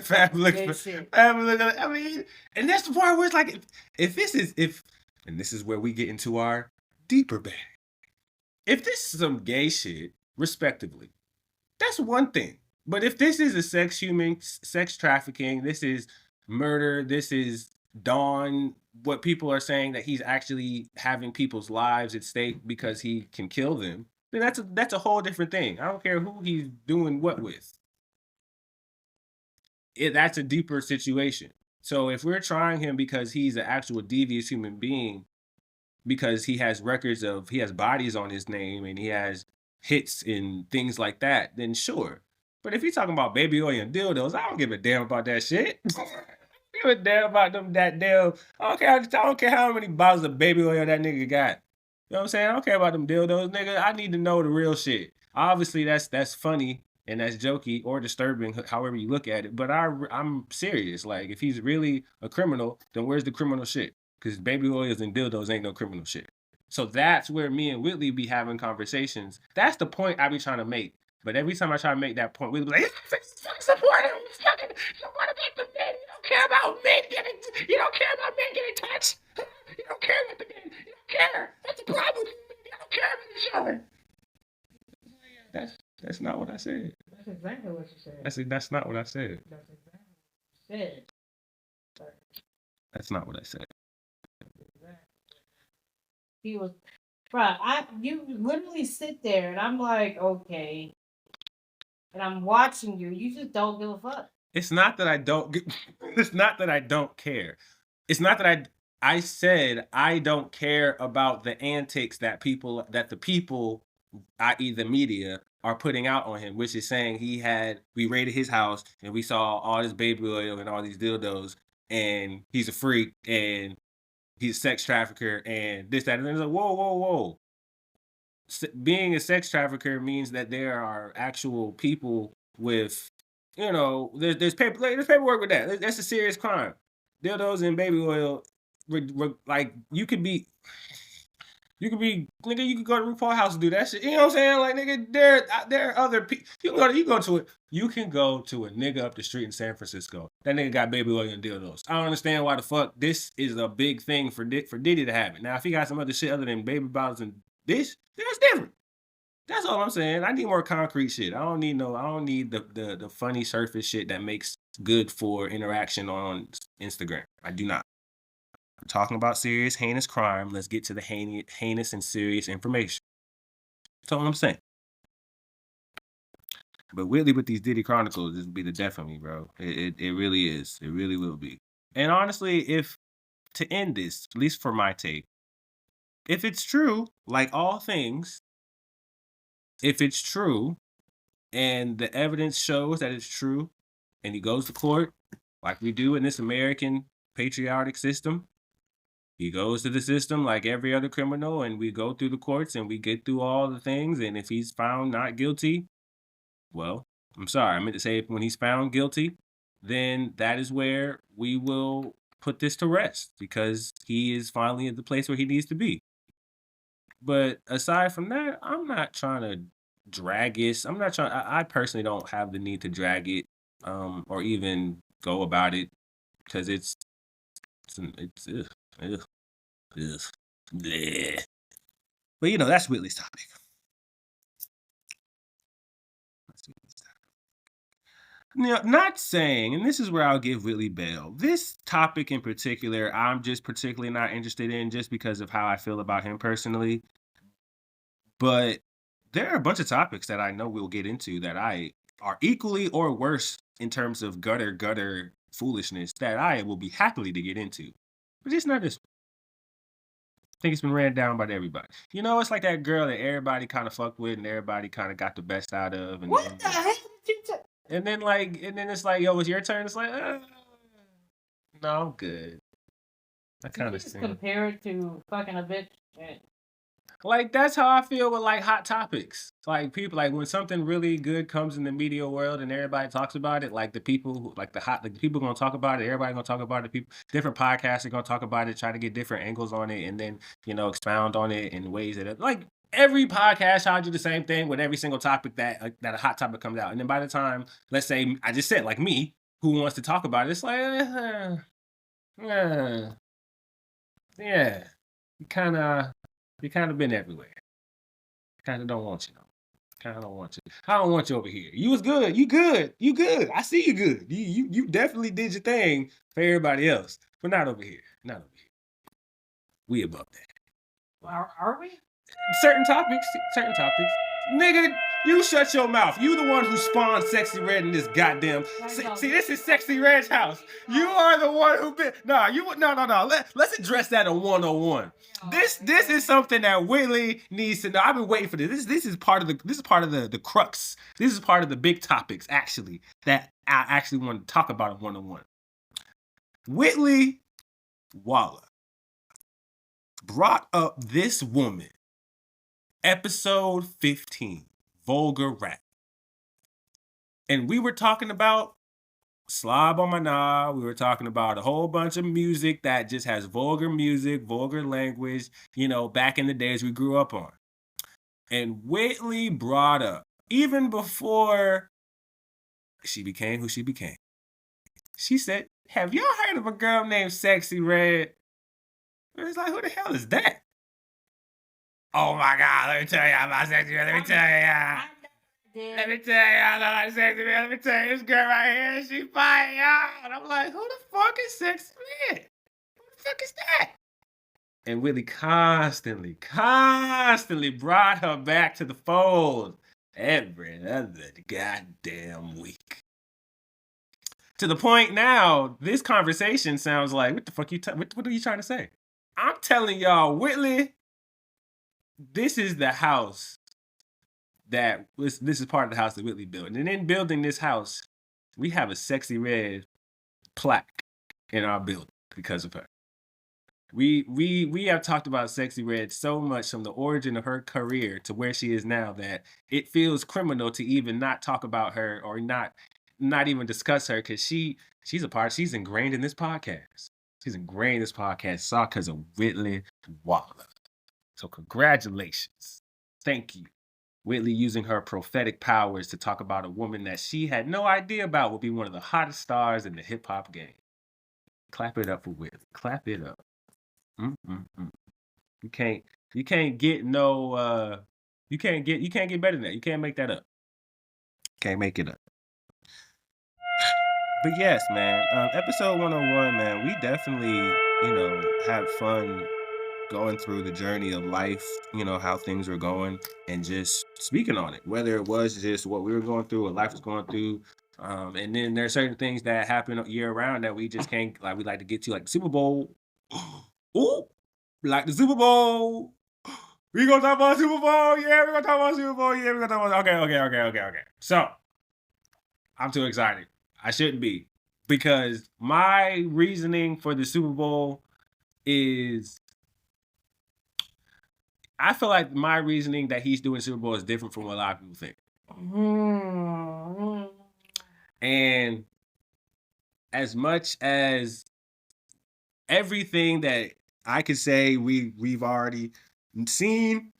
Fab looks. I mean, and that's the part where it's like, and this is where we get into our deeper bag. If this is some gay shit, respectively, that's one thing. But if this is a sex trafficking, this is murder, this is Dawn, what people are saying that he's actually having people's lives at stake because he can kill them, then that's a whole different thing. I don't care who he's doing what with. That's a deeper situation. So if we're trying him because he's an actual devious human being, because he has bodies on his name and he has hits and things like that, then sure. But if you're talking about baby oil and dildos, I don't give a damn about that shit. I don't give a damn about them that damn. I don't care how many bottles of baby oil that nigga got. You know what I'm saying? I don't care about them dildos, nigga. I need to know the real shit. Obviously, that's funny and that's jokey or disturbing, however you look at it. But I'm serious. Like, if he's really a criminal, then where's the criminal shit? Because baby oils and dildos ain't no criminal shit. So that's where me and Whitley be having conversations. That's the point I be trying to make. But every time I try to make that point, Whitley be like, support him. You want to make the men. You don't care about men getting touched. You don't care about the men. You don't care. That's the problem. You don't care about each other. That's not what I said. That's exactly what you said. That's not what I said. That's exactly what you said. That's not what I said. He was, bro. You literally sit there, and I'm like, okay, and I'm watching you. You just don't give a fuck. It's not that I don't. It's not that I don't care. It's not that I said I don't care about the antics that the people, i.e. the media, are putting out on him, which is saying we raided his house and we saw all this baby oil and all these dildos, and he's a freak and he's a sex trafficker and this, that, and then it's like, whoa, whoa, whoa. Being a sex trafficker means that there are actual people with, there's paperwork with that. That's a serious crime. Dildos and baby oil, like nigga, you could go to RuPaul house and do that shit. You know what I'm saying? Like, nigga, there are other people. You can go to a nigga up the street in San Francisco. That nigga got baby oil and dildos. I don't understand why the fuck this is a big thing for Diddy to have it. Now, if he got some other shit other than baby bottles and this, then that's different. That's all I'm saying. I need more concrete shit. I don't need the funny surface shit that makes good for interaction on Instagram. I do not. We're talking about serious, heinous crime. Let's get to the heinous and serious information. That's all I'm saying. But Whitley with these Diddy Chronicles, this will be the death of me, bro. It really is. It really will be. And honestly, to end this, at least for my take, if it's true, like all things, if it's true, and the evidence shows that it's true, and he goes to court, like we do in this American patriotic system, he goes to the system like every other criminal, and we go through the courts and we get through all the things. And if he's found not guilty, well, I'm sorry, I meant to say when he's found guilty, then that is where we will put this to rest because he is finally at the place where he needs to be. But aside from that, I'm not trying to drag it. I personally don't have the need to drag it, or even go about it because it's ugh, ugh. Ugh. Bleh. But that's Whitley's topic. Not saying, and this is where I'll give Whitley bail. This topic in particular, I'm just particularly not interested in just because of how I feel about him personally. But there are a bunch of topics that I know we'll get into that I are equally or worse in terms of gutter foolishness that I will be happily to get into. But it's not this one. I think it's been ran down by everybody. It's like that girl that everybody kind of fucked with and everybody kind of got the best out of. And What then, the hell did you say? and then it's like, yo, it's your turn. It's like, no, I'm good. I kind of compare it to fucking a bitch. Like, that's how I feel with like hot topics. Like people, like when something really good comes in the media world and everybody talks about it, like the people, like the people gonna talk about it. Everybody gonna talk about it. People, different podcasts are gonna talk about it, try to get different angles on it, and then expound on it in ways that like every podcast how do the same thing with every single topic that a hot topic comes out, and then by the time, let's say I just said like me, who wants to talk about it, it's like, yeah, you kind of been everywhere. Kind of don't want you. Kind of don't want you. I don't want you over here. You was good. You good. You good. I see you good. You definitely did your thing for everybody else, but not over here. Not over here. We above that. Are we? Certain topics. Nigga, you shut your mouth. You the one who spawned Sexy Red in this goddamn. See, this is Sexy Red's house. You are the one who been. No. Let's address that on 101. This is something that Whitley needs to know. I've been waiting for this. This is part of the crux. This is part of the big topics actually that I actually want to talk about on 101. Whitley Waller brought up this woman. Episode 15, Vulgar Rap. And we were talking about Slob on My Knob. We were talking about a whole bunch of music that just has vulgar music, vulgar language, back in the days we grew up on. And Whitley brought up, even before she became who she became, she said, have y'all heard of a girl named Sexy Red? It's like, who the hell is that? Oh my God, let me tell you about Sexy Red. Let me tell you. Let me tell y'all know how sexy man. Let me tell you, this girl right here, she fine, y'all. And I'm like, who the fuck is sexy man? Who the fuck is that? And Willie constantly brought her back to the fold every other goddamn week. To the point now, this conversation sounds like, what the fuck what are you trying to say? I'm telling y'all, Whitley, this is the house this is part of the house that Whitley built. And in building this house, we have a sexy red plaque in our building because of her. We have talked about Sexy Red so much from the origin of her career to where she is now that it feels criminal to even not talk about her or not even discuss her because she's ingrained in this podcast. She's ingrained in this podcast saw because of Whitley Waller. So congratulations. Thank you. Whitley using her prophetic powers to talk about a woman that she had no idea about would be one of the hottest stars in the hip hop game. Clap it up for Whitley. Clap it up. Mm-mm-mm. You can't get no you can't get better than that. You can't make that up. Can't make it up. But yes, man, episode 101, man, we definitely, had fun going through the journey of life, how things were going and just speaking on it, whether it was just what we were going through, what life was going through. And then there are certain things that happen year round that we just can't, like, we like to get to, like the Super Bowl. Ooh, like the Super Bowl. We gonna talk about Super Bowl. Yeah, we're gonna talk about Super Bowl. Yeah, we're gonna talk about. Okay. So I'm too excited. I shouldn't be because my reasoning for the Super Bowl is I feel like my reasoning that he's doing Super Bowl is different from what a lot of people think. And as much as everything that I could say we've already seen,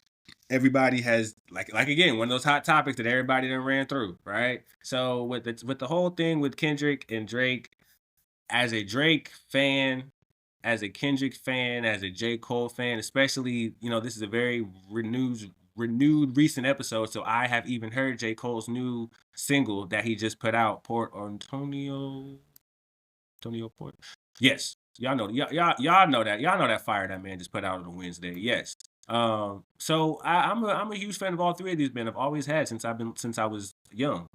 everybody has like again one of those hot topics that everybody done ran through, right? So with the whole thing with Kendrick and Drake, as a Drake fan, as a Kendrick fan, as a J. Cole fan, especially, this is a very renewed recent episode. So I have even heard J. Cole's new single that he just put out, Antonio Port. Yes. Y'all know that. Y'all know that fire that man just put out on a Wednesday. Yes. So I'm a huge fan of all three of these men. I've always had since I was young.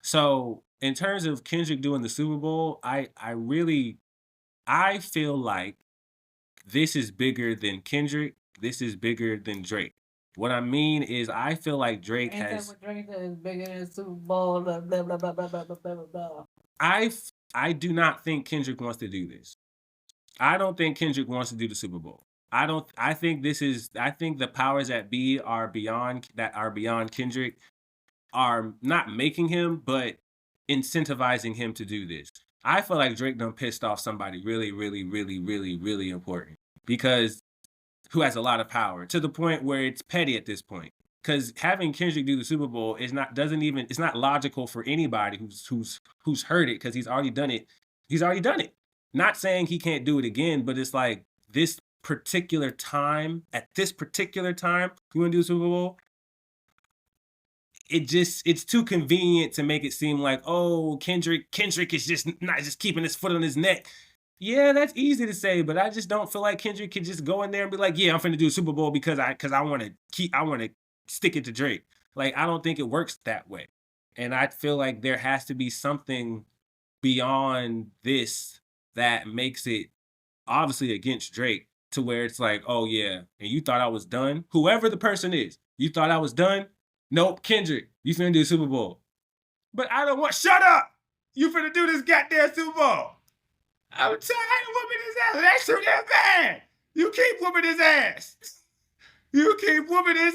So in terms of Kendrick doing the Super Bowl, I feel like this is bigger than Kendrick. This is bigger than Drake. What I mean is, I feel like Drake Ain't has. that what Drake is bigger than Super Bowl? Blah blah blah blah blah blah blah blah blah. I do not think Kendrick wants to do this. I don't think Kendrick wants to do the Super Bowl. I think the powers that be are beyond Kendrick are not making him, but incentivizing him to do this. I feel like Drake done pissed off somebody really, really, really, really, really important because who has a lot of power to the point where it's petty at this point. Because having Kendrick do the Super Bowl it's not logical for anybody who's heard it because he's already done it. He's already done it. Not saying he can't do it again, but it's like at this particular time, you want to do the Super Bowl? It's too convenient to make it seem like, oh, Kendrick is just not just keeping his foot on his neck. Yeah, that's easy to say, but I just don't feel like Kendrick could just go in there and be like, yeah, I'm finna do a Super Bowl because I want to stick it to Drake. Like, I don't think it works that way. And I feel like there has to be something beyond this that makes it obviously against Drake to where it's like, oh yeah, and you thought I was done? Whoever the person is, you thought I was done? Nope, Kendrick, you finna do the Super Bowl. But I don't want, shut up! You finna do this goddamn Super Bowl. I'm tired of whooping his ass. That's too damn bad. You keep whooping his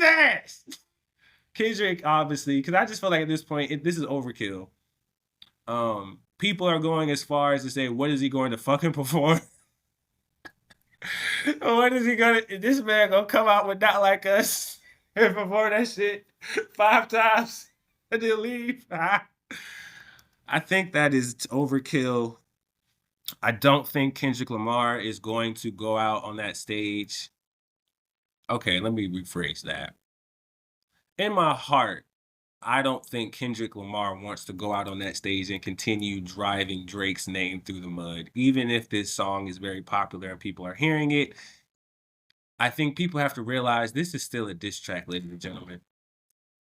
ass. Kendrick, obviously, because I just feel like at this point, this is overkill. People are going as far as to say, what is he going to fucking perform? What is he gonna? This man gonna come out with Not Like Us and perform that shit 5 times and then leave? I think that is overkill. I don't think Kendrick Lamar is going to go out on that stage. Okay, let me rephrase that. In my heart, I don't think Kendrick Lamar wants to go out on that stage and continue driving Drake's name through the mud. Even if this song is very popular and people are hearing it, I think people have to realize this is still a diss track, ladies and gentlemen.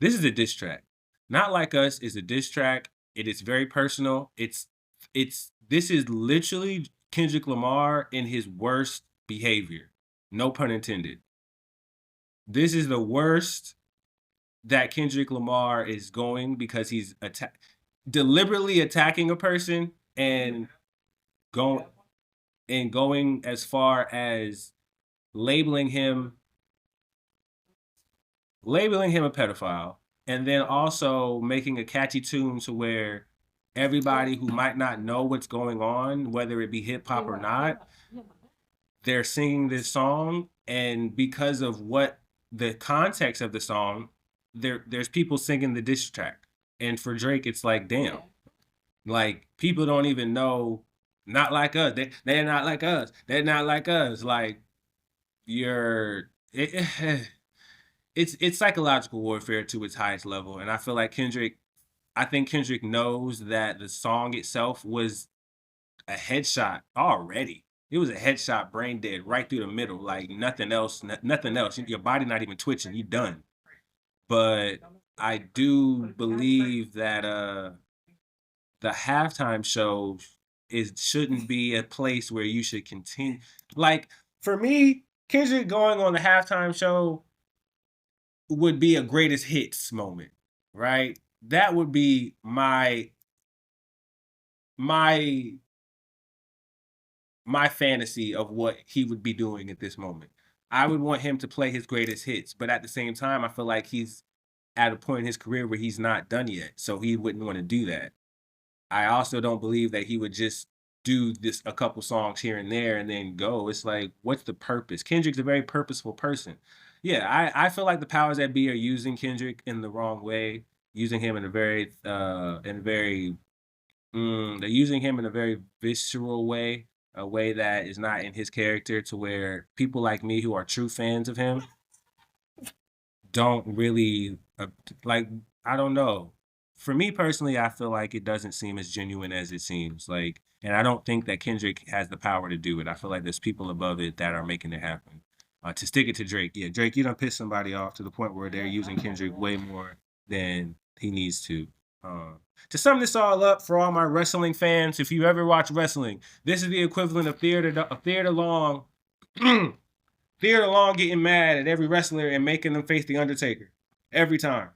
This is a diss track. Not Like Us is a diss track. It is very personal. It's this is literally Kendrick Lamar in his worst behavior. No pun intended. This is the worst that Kendrick Lamar is going because he's deliberately attacking a person and going going as far as labeling him a pedophile, and then also making a catchy tune to where everybody who might not know what's going on, whether it be hip hop or not, they're singing this song, and because of what the context of the song, there's people singing the diss track. And for Drake, it's like, damn, like people don't even know. Not like us. They're not like us. They're not like us. Like it's psychological warfare to its highest level, and I feel like I think Kendrick knows that the song itself was a headshot already. It was a headshot, brain dead, right through the middle, like nothing else. Nothing else. Your body not even twitching. You done. But I do believe that the halftime show shouldn't be a place where you should continue. Like for me, Kendrick going on the halftime show would be a greatest hits moment, right? That would be my my fantasy of what he would be doing at this moment. I would want him to play his greatest hits, but at the same time, I feel like he's at a point in his career where he's not done yet, so he wouldn't want to do that. I also don't believe that he would just do this a couple songs here and there and then go. It's like, what's the purpose? Kendrick's a very purposeful person. Yeah, I feel like the powers that be are using Kendrick in the wrong way, using him in a very they're using him in a very visceral way, a way that is not in his character, to where people like me who are true fans of him don't really like. I don't know. For me personally, I feel like it doesn't seem as genuine as it seems. Like, and I don't think that Kendrick has the power to do it. I feel like there's people above it that are making it happen. To stick it to Drake, yeah, Drake, you done pissed somebody off to the point where they're using Kendrick way more than he needs to. To sum this all up for all my wrestling fans, if you ever watch wrestling, this is the equivalent of Theater Long getting mad at every wrestler and making them face the Undertaker every time.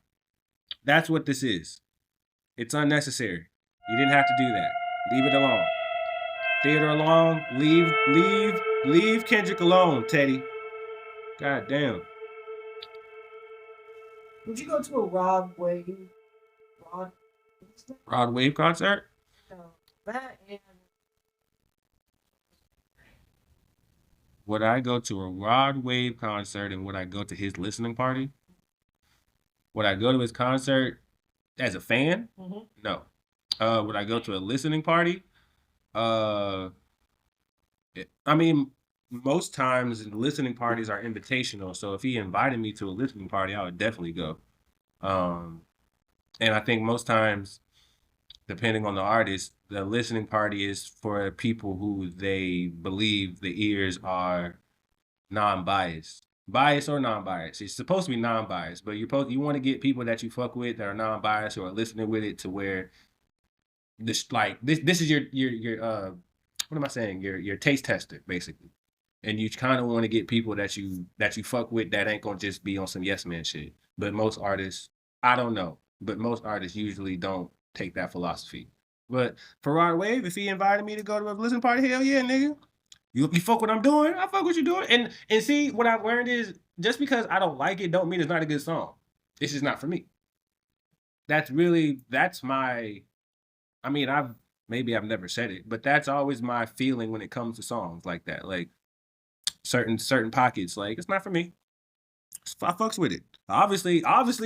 That's what this is. It's unnecessary. You didn't have to do that. Leave it alone. Theater Long, leave Kendrick alone, Teddy. God damn. Would you go to a Rod Wave? Rod Wave concert? No, that and Would I go to a Rod Wave concert and would I go to his listening party? Would I go to his concert as a fan? No. Would I go to a listening party? I mean, most times listening parties are invitational. So if he invited me to a listening party, I would definitely go. And I think most times, depending on the artist, the listening party is for people who they believe the ears are non-biased. Biased or non-biased. It's supposed to be non-biased, but you want to get people that you fuck with that are non-biased or are listening with it to where this is your what am I saying? Your taste tester, basically. And you kind of want to get people that you fuck with that ain't gonna just be on some yes man shit. But most artists, I don't know, but most artists usually don't take that philosophy. But for Rod Wave, if he invited me to go to a listening party, hell yeah, nigga. You fuck what I'm doing, I fuck what you're doing. And see, what I've learned is just because I don't like it don't mean it's not a good song. It's just not for me. That's my I mean, I've never said it, but that's always my feeling when it comes to songs like that. Like certain pockets, like it's not for me. I fucks with it. Obviously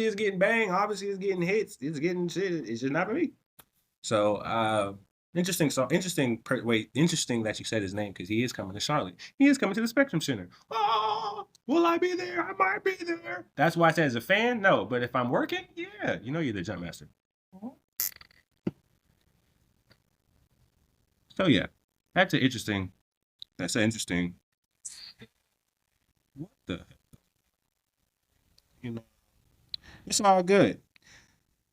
it's getting bang, obviously it's getting hits, it's getting shit. It's just not for me. So Interesting. So interesting. Wait, interesting that you said his name because he is coming to Charlotte. He is coming to the Spectrum Center. Oh, will I be there? I might be there. That's why I said as a fan, no. But if I'm working, yeah, you know you're the jump master. Mhm. So yeah, that's an interesting. That's an interesting. What the? You know, it's all good.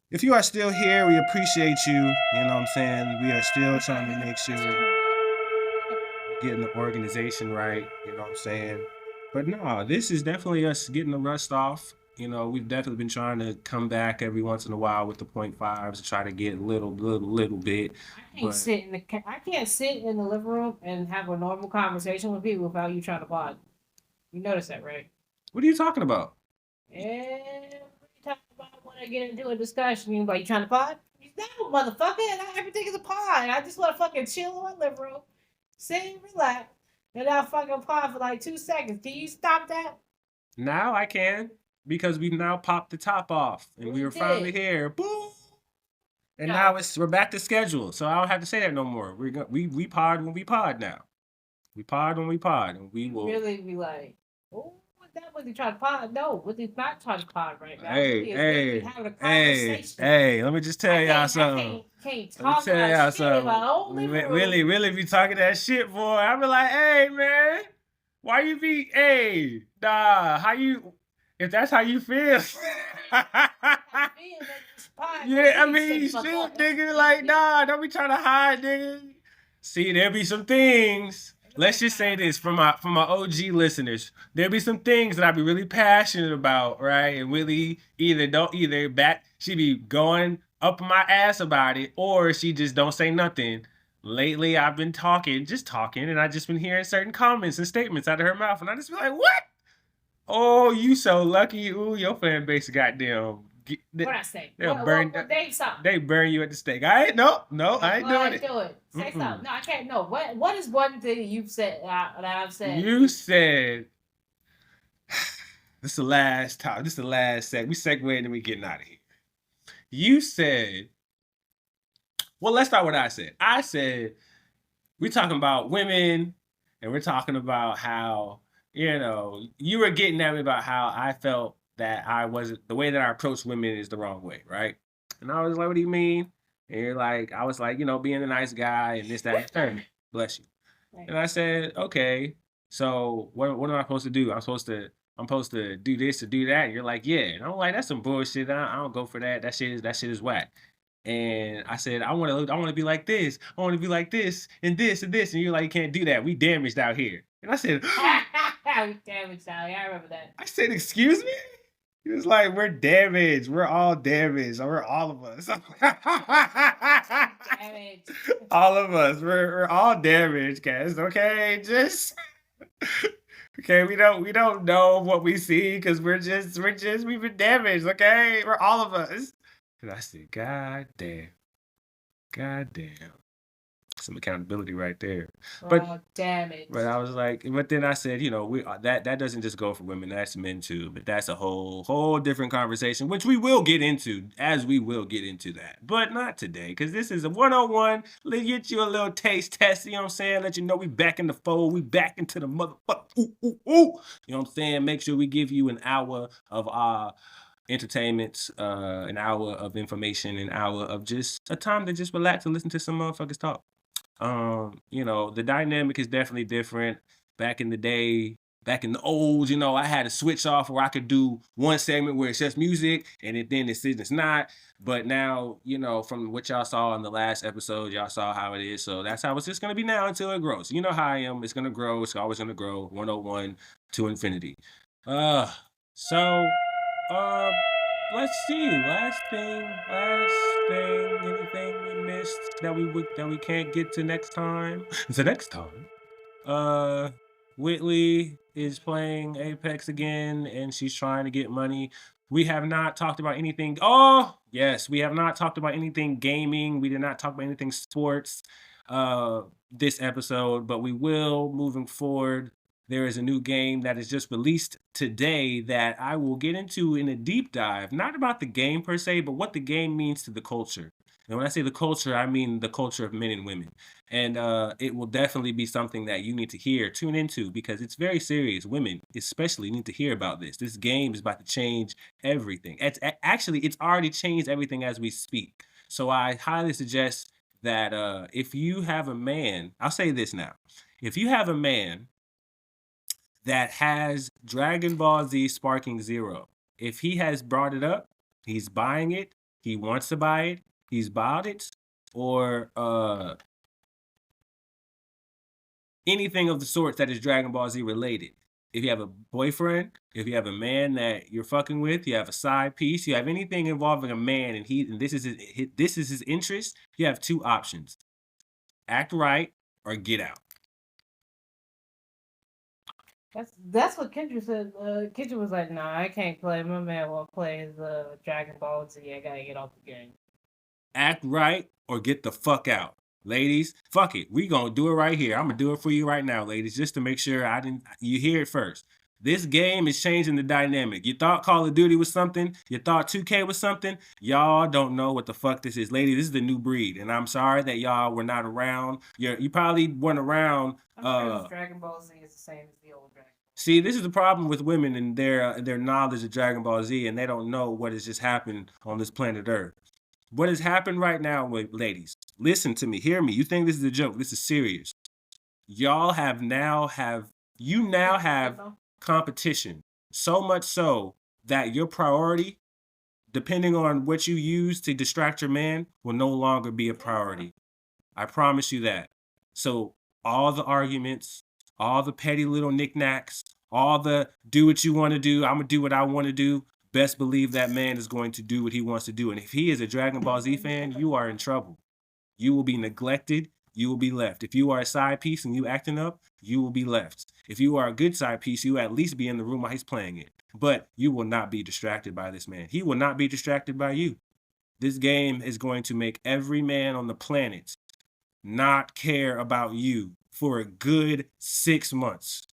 If you are still here, we appreciate you. You know what I'm saying? We are still trying to make sure we're getting the organization right. You know what I'm saying? But no, this is definitely us getting the rust off. You know, we've definitely been trying to come back every once in a while with the point fives to try to get little bit. But I can't sit in the living room and have a normal conversation with people without you trying to pod. You notice that, right? what are you talking about? Every time when I get into a discussion, you like, you trying to pod? No, motherfucker, not everything is a pod. I just want to fucking chill in my living room, sit and relax, and I'll fucking pod for like 2 seconds. Can you stop that? Now I can because we've now popped the top off and we We were finally did. here. Boom. And No. now we're back to schedule, so I don't have to say that no more. We pod when we pod now. We pod when we pod, and we will. Really be like, oh, that was he trying to pod? No, was he not trying to pod right now? Hey, He is literally hey, having a hey, conversation. hey! Let me just tell y'all I something. can't Let me talk tell about y'all shit in my something. own living room. Really be talking that shit, boy. I be like, hey, man, why you be, hey, nah, how you, if that's how you feel. Yeah, I mean, you should, nigga. Like, nah, don't be trying to hide, nigga. See, there be some things. Let's just say this from my OG listeners. There be some things that I be really passionate about, right? And really either back she be going up my ass about it, or she just don't say nothing. Lately, I've been just talking, and I just been hearing certain comments and statements out of her mouth, and I just be like, what? Oh, you so lucky. Ooh, your fan base goddamn. What I say? They'll burn. They something. They burn you at the stake. I ain't no. I ain't doing it. Do it. Say something. No, I can't. No. What is one thing you've said that I've said? You said this is the last time. This is the last set. We segued and we getting out of here. You said, well, let's start with what I said. I said we're talking about women, and we're talking about how you were getting at me about how I felt that I wasn't the way that I approach women is the wrong way, right? And I was like, what do you mean? And you're like, I was like, being a nice guy and this, that, and the third. Bless you. Right. And I said, okay, so what am I supposed to do? I'm supposed to do this or do that. And you're like, yeah. And I'm like, that's some bullshit. I don't go for that. That shit is whack. And I said, I want to be like this. I want to be like this and this and this. And you're like, you can't do that. We damaged out here. And I said, we damaged out here. I remember that. I said, excuse me? He was like, we're damaged. We're all damaged. We're all of us. Damaged. All of us. We're all damaged, guys. Okay, just okay. We don't know what we see because we've been damaged. Okay, we're all of us. And I said, God damn. Some accountability right there. But damn it. But I was like, but then I said, that doesn't just go for women, that's men too. But that's a whole different conversation, which we will get into we will get into that. But not today, because this is a 101. Let's get you a little taste test, you know what I'm saying? Let you know we back in the fold, we back into the motherfucker. Ooh. You know what I'm saying? Make sure we give you an hour of entertainment, an hour of information, an hour of just a time to just relax and listen to some motherfuckers talk. The dynamic is definitely different. Back in the day, back in the old, I had a switch off where I could do one segment where it's just music and then it's not. But now, from what y'all saw in the last episode, y'all saw how it is. So that's how it's just gonna be now until it grows. You know how I am. It's gonna grow. It's always gonna grow. 101 to infinity. So let's see. Last thing. Anything we missed that we can't get to next time? The next time, Whitley is playing Apex again, and she's trying to get money. We have not talked about anything. Oh, yes, we have not talked about anything gaming. We did not talk about anything sports this episode, but we will moving forward. There is a new game that is just released today that I will get into in a deep dive, not about the game per se, but what the game means to the culture. And when I say the culture, I mean the culture of men and women. And it will definitely be something that you need to hear, tune into, because it's very serious. Women, especially, need to hear about this. This game is about to change everything. Actually, it's already changed everything as we speak. So I highly suggest that if you have a man, I'll say this now. If you have a man that has Dragon Ball Z Sparking Zero, if he has brought it up, he's buying it, he wants to buy it, he's bought it, or anything of the sort that is Dragon Ball Z related. If you have a boyfriend, if you have a man that you're fucking with, you have a side piece, you have anything involving a man, and this is this is his interest, you have two options: act right or get out. That's what Kendrick said. Kendrick was like, "Nah, I can't play. My man won't play his Dragon Ball Z. I gotta get off the game." Act right or get the fuck out. Ladies, fuck it. We gonna do it right here. I'm gonna do it for you right now, ladies, just to make sure you hear it first. This game is changing the dynamic. You thought Call of Duty was something, you thought 2K was something. Y'all don't know what the fuck this is. Lady, this is the new breed. And I'm sorry that y'all were not around. You probably weren't around. I'm sure Dragon Ball Z is the same as the old Dragon. See, this is the problem with women and their knowledge of Dragon Ball Z, and they don't know what has just happened on this planet Earth. What has happened right now, ladies, listen to me, hear me. You think this is a joke? This is serious. Y'all now have competition, so much so that your priority, depending on what you use to distract your man, will no longer be a priority. I promise you that. So all the arguments, all the petty little knickknacks, all the do what you want to do, I'm gonna do what I want to do. Best believe that man is going to do what he wants to do. And if he is a Dragon Ball Z fan, you are in trouble. You will be neglected. You will be left. If you are a side piece and you acting up, you will be left. If you are a good side piece, you at least be in the room while he's playing it. But you will not be distracted by this man. He will not be distracted by you. This game is going to make every man on the planet not care about you for a good 6 months.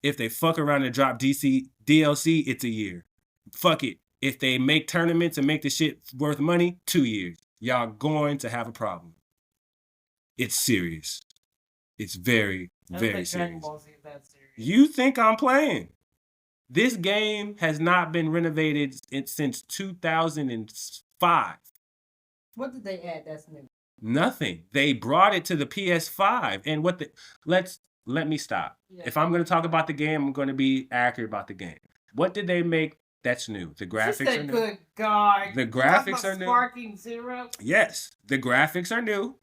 If they fuck around and drop DLC, it's a year. Fuck it. If they make tournaments and make the shit worth money, 2 years. Y'all going to have a problem. It's serious. It's very, very serious. You think I'm playing? This game has not been renovated since 2005. What did they add that's new? Nothing. They brought it to the PS5. And let me stop. Yeah. If I'm going to talk about the game, I'm going to be accurate about the game. What did they make that's new? The graphics are new. Good God. The graphics are new. Sparking Zero? Yes. The graphics are new.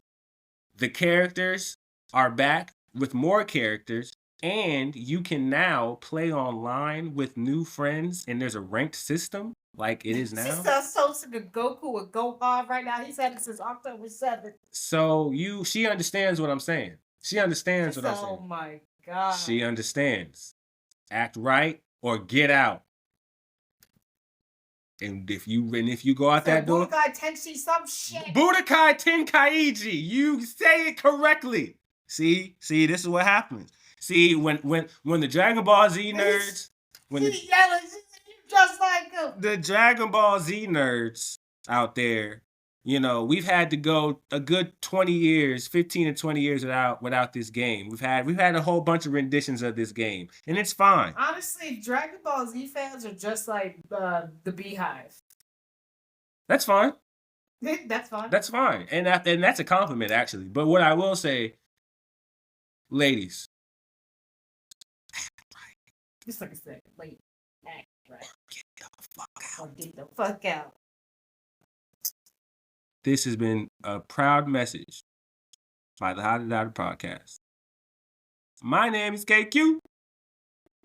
The characters are back with more characters. And you can now play online with new friends. And there's a ranked system like it is now. She sounds so sick of Goku with Gohan right now. He's had it since October 7th. So she understands what I'm saying. She understands what I'm saying. Oh my God. She understands. Act right or get out. And if you go out that door, Budokai Tenshi some shit. Budokai Tenkaiji. You say it correctly. See, this is what happens. See, when the Dragon Ball Z nerds, he's yelling, just like him. The Dragon Ball Z nerds out there, we've had to go a good 20 years, 15 to 20 years without this game. We've had a whole bunch of renditions of this game, and it's fine. Honestly, Dragon Ball Z fans are just like the Beehive. That's fine. That's fine. That's fine, and that's a compliment actually. But what I will say, ladies, act right. Just like I said, wait, act right. Get the fuck out. Or get the fuck out. This has been a proud message by the How to Doubt podcast. My name is KQ,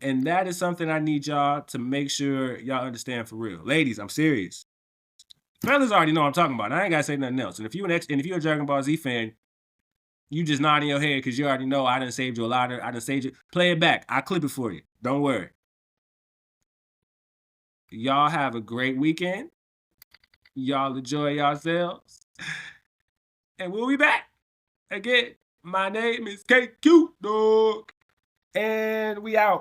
and that is something I need y'all to make sure y'all understand for real. Ladies, I'm serious. Fellas already know what I'm talking about. I ain't gotta say nothing else. And if you're a Dragon Ball Z fan, you just nodding your head because you already know I done saved you a lot. I done saved you. Play it back. I'll clip it for you. Don't worry. Y'all have a great weekend. Y'all enjoy yourselves. And we'll be back. Again, my name is KQ Dog. And we out.